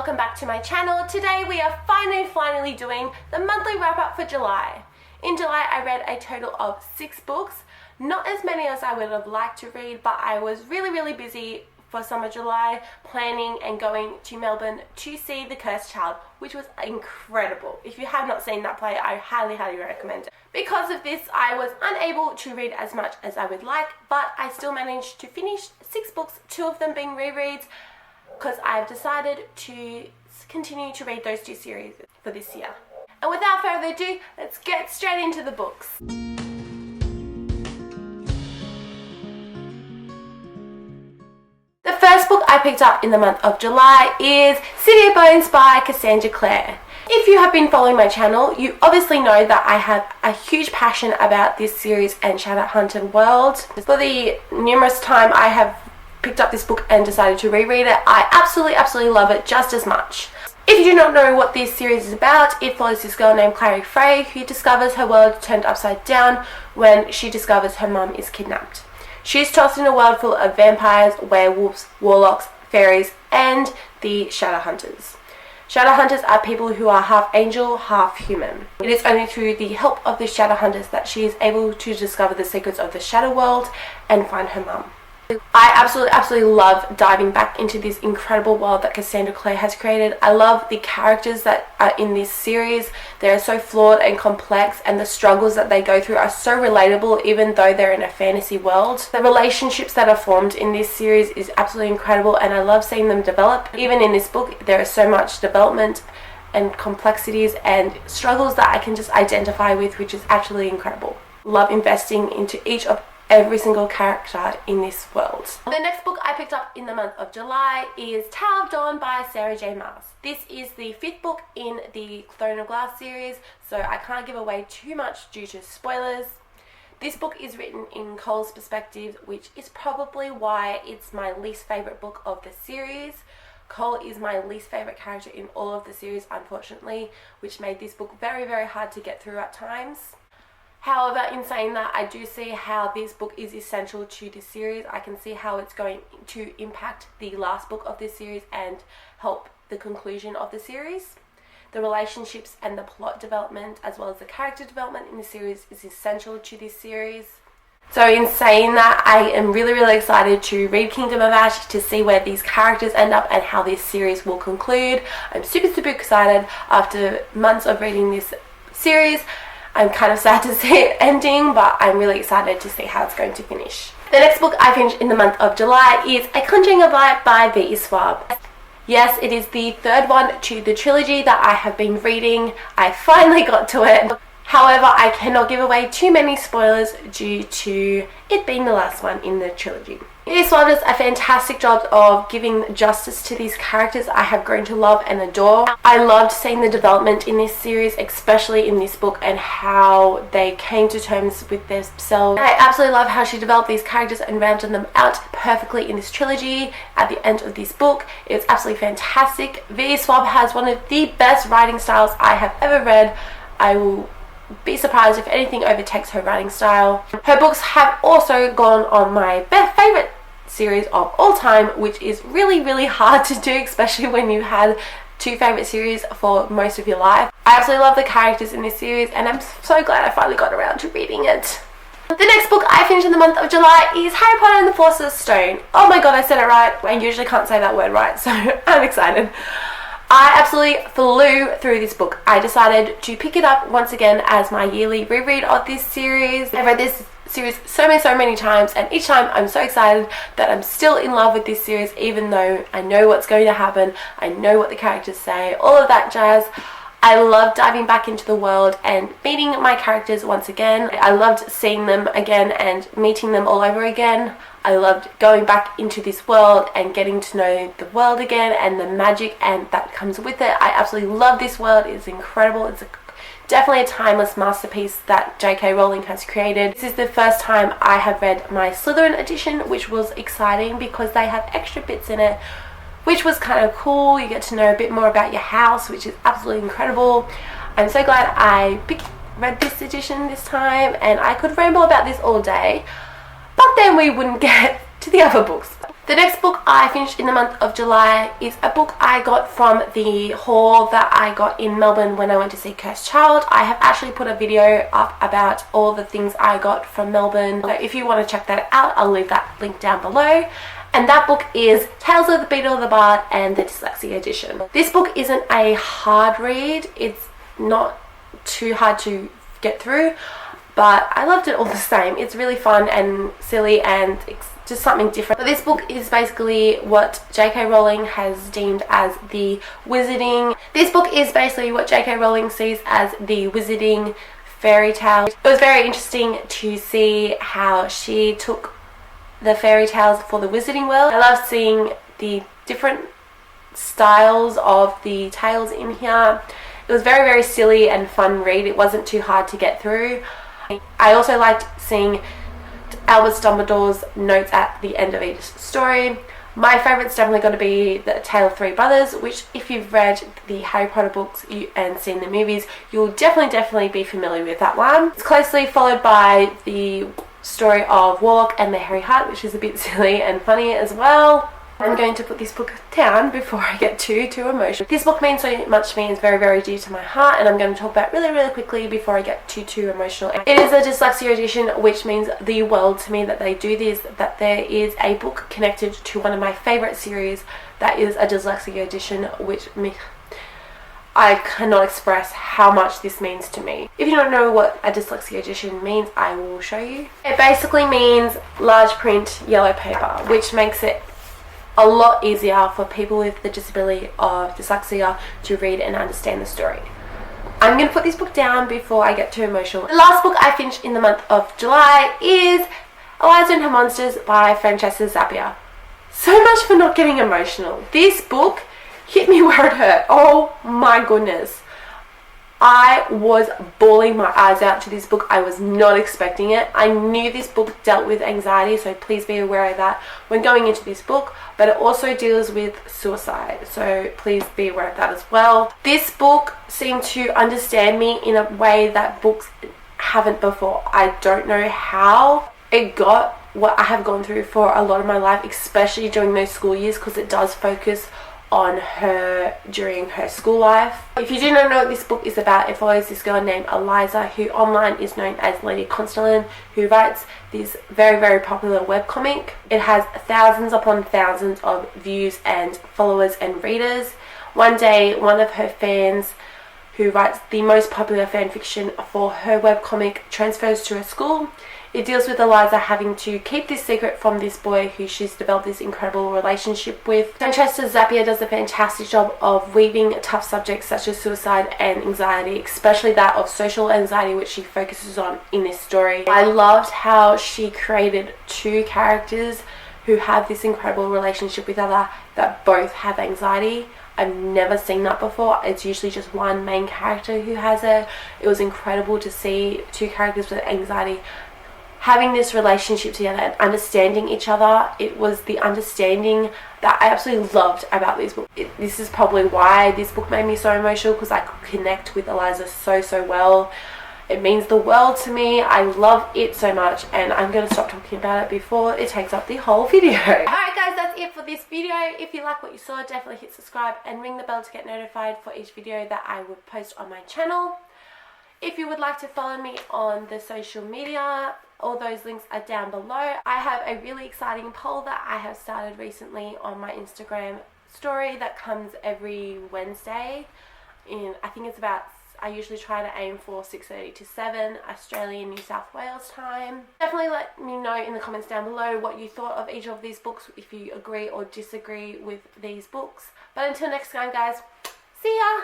welcome back to my channel. Today we are finally doing the monthly wrap up for July. In July I read a total of 6 books, not as many as I would have liked to read, but I was really busy for summer July, planning and going to Melbourne to see The Cursed Child, which was incredible. If you have not seen that play, I highly recommend it. Because of this, I was unable to read as much as I would like, but I still managed to finish 6 books, 2 of them being rereads, because I've decided to continue to read those 2 series for this year. And without further ado, let's get straight into the books. The first book I picked up in the month of July is City of Bones by Cassandra Clare. If you have been following my channel, you obviously know that I have a huge passion about this series and Shadowhunted world. For the numerous time I have picked up this book and decided to reread it, I absolutely love it just as much. If you do not know what this series is about, it follows this girl named Clare who discovers her world turned upside down when she discovers her mum is kidnapped. She is tossed in a world full of vampires, werewolves, warlocks, fairies, and the Shadowhunters. Shadowhunters are people who are half angel, half human. It is only through the help of the Shadowhunters that she is able to discover the secrets of the Shadow World and find her mum. I absolutely love diving back into this incredible world that Cassandra Clare has created. I love the characters that are in this series. They're so flawed and complex, and the struggles that they go through are so relatable even though they're in a fantasy world. The relationships that are formed in this series is absolutely incredible, and I love seeing them develop. Even in this book there is so much development and complexities and struggles that I can just identify with, which is absolutely incredible. Love investing into every single character in this world. The next book I picked up in the month of July is Tower of Dawn by Sarah J. Maas. This is the 5th book in the Throne of Glass series, so I can't give away too much due to spoilers. This book is written in Cole's perspective, which is probably why it's my least favourite book of the series. Cole is my least favourite character in all of the series, unfortunately, which made this book very hard to get through at times. However, in saying that, I do see how this book is essential to this series. I can see how it's going to impact the last book of this series and help the conclusion of the series. The relationships and the plot development, as well as the character development in the series, is essential to this series. So in saying that, I am really excited to read Kingdom of Ash to see where these characters end up and how this series will conclude. I'm super excited after months of reading this series. I'm kind of sad to see it ending, but I'm really excited to see how it's going to finish. The next book I finished in the month of July is A Conjuring of Light by Schwab. Yes, it is the 3rd one to the trilogy that I have been reading. I finally got to it. However, I cannot give away too many spoilers due to it being the last one in the trilogy. Schwab does a fantastic job of giving justice to these characters I have grown to love and adore. I loved seeing the development in this series, especially in this book, and how they came to terms with themselves. I absolutely love how she developed these characters and rounded them out perfectly in this trilogy at the end of this book. It's absolutely fantastic. Schwab has one of the best writing styles I have ever read. I will be surprised if anything overtakes her writing style. Her books have also gone on my favourite series of all time, which is really hard to do, especially when you had 2 favourite series for most of your life. I absolutely love the characters in this series, and I'm so glad I finally got around to reading it. The next book I finished in the month of July is Harry Potter and the Philosopher's Stone. Oh my god, I said it right. I usually can't say that word right, so I'm excited. I absolutely flew through this book. I decided to pick it up once again as my yearly reread of this series. I've read this series so many times, and each time I'm so excited that I'm still in love with this series, even though I know what's going to happen, I know what the characters say, all of that jazz. I love diving back into the world and meeting my characters once again. I loved seeing them again and meeting them all over again. I loved going back into this world and getting to know the world again and the magic and that comes with it. I absolutely love this world. It's incredible. It's definitely a timeless masterpiece that J.K. Rowling has created. This is the first time I have read my Slytherin edition, which was exciting because they have extra bits in it, which was kind of cool. You get to know a bit more about your house, which is absolutely incredible. I'm so glad I read this edition this time, and I could ramble about this all day, but then we wouldn't get to the other books. The next book I finished in the month of July is a book I got from the haul that I got in Melbourne when I went to see Cursed Child. I have actually put a video up about all the things I got from Melbourne. So if you want to check that out, I'll leave that link down below. And that book is Tales of the Beedle, the Bard and the Dylexia edition. This book isn't a hard read. It's not too hard to get through, but I loved it all the same. It's really fun and silly and it's just something different. But this book is basically what J.K. Rowling has deemed as the wizarding. This book is basically what J.K. Rowling sees as the wizarding fairy tale. It was very interesting to see how she took the fairy tales for the wizarding world. I love seeing the different styles of the tales in here. It was very, very silly and fun read. It wasn't too hard to get through. I also liked seeing Albus Dumbledore's notes at the end of each story. My favourite's definitely going to be The Tale of Three Brothers, which if you've read the Harry Potter books and seen the movies, you'll definitely be familiar with that one. It's closely followed by the story of Warlock and the Hairy Heart, which is a bit silly and funny as well. I'm going to put this book down before I get too emotional. This book means so much to me. It's very, very dear to my heart, and I'm going to talk about really quickly before I get too emotional. It is a dyslexia edition, which means the world to me that they do this, that there is a book connected to one of my favourite series that is a dyslexia edition, which I cannot express how much this means to me. If you don't know what a dyslexia edition means, I will show you. It basically means large print yellow paper, which makes it a lot easier for people with the disability of dyslexia to read and understand the story. I'm going to put this book down before I get too emotional. The last book I finished in the month of July is Eliza and Her Monsters by Francesca Zappia. So much for not getting emotional. This book hit me where it hurt. Oh my goodness. I was bawling my eyes out to this book. I was not expecting it. I knew this book dealt with anxiety, so please be aware of that when going into this book, but it also deals with suicide, so please be aware of that as well. This book seemed to understand me in a way that books haven't before. I don't know how it got what I have gone through for a lot of my life, especially during those school years, because it does focus on her during her school life. If you do not know what this book is about, it follows this girl named Eliza, who online is known as Lady Constellin, who writes this very popular webcomic. It has thousands upon thousands of views and followers and readers. One day, one of her fans, who writes the most popular fan fiction for her webcomic, transfers to her school. It deals with Eliza having to keep this secret from this boy who she's developed this incredible relationship with. Francesca Zappia does a fantastic job of weaving tough subjects such as suicide and anxiety, especially that of social anxiety, which she focuses on in this story. I loved how she created two characters who have this incredible relationship with other that both have anxiety. I've never seen that before. It's usually just one main character who has it. It was incredible to see two characters with anxiety having this relationship together and understanding each other. It was the understanding that I absolutely loved about this book. This is probably why this book made me so emotional, because I could connect with Eliza so well. It means the world to me. I love it so much, and I'm going to stop talking about it before it takes up the whole video. Alright guys, that's it for this video. If you like what you saw, definitely hit subscribe and ring the bell to get notified for each video that I would post on my channel. If you would like to follow me on the social media, all those links are down below. I have a really exciting poll that I have started recently on my Instagram story that comes every Wednesday. I think it's about, I usually try to aim for 6:30 to 7 Australian New South Wales time. Definitely let me know in the comments down below what you thought of each of these books, if you agree or disagree with these books. But until next time guys, see ya!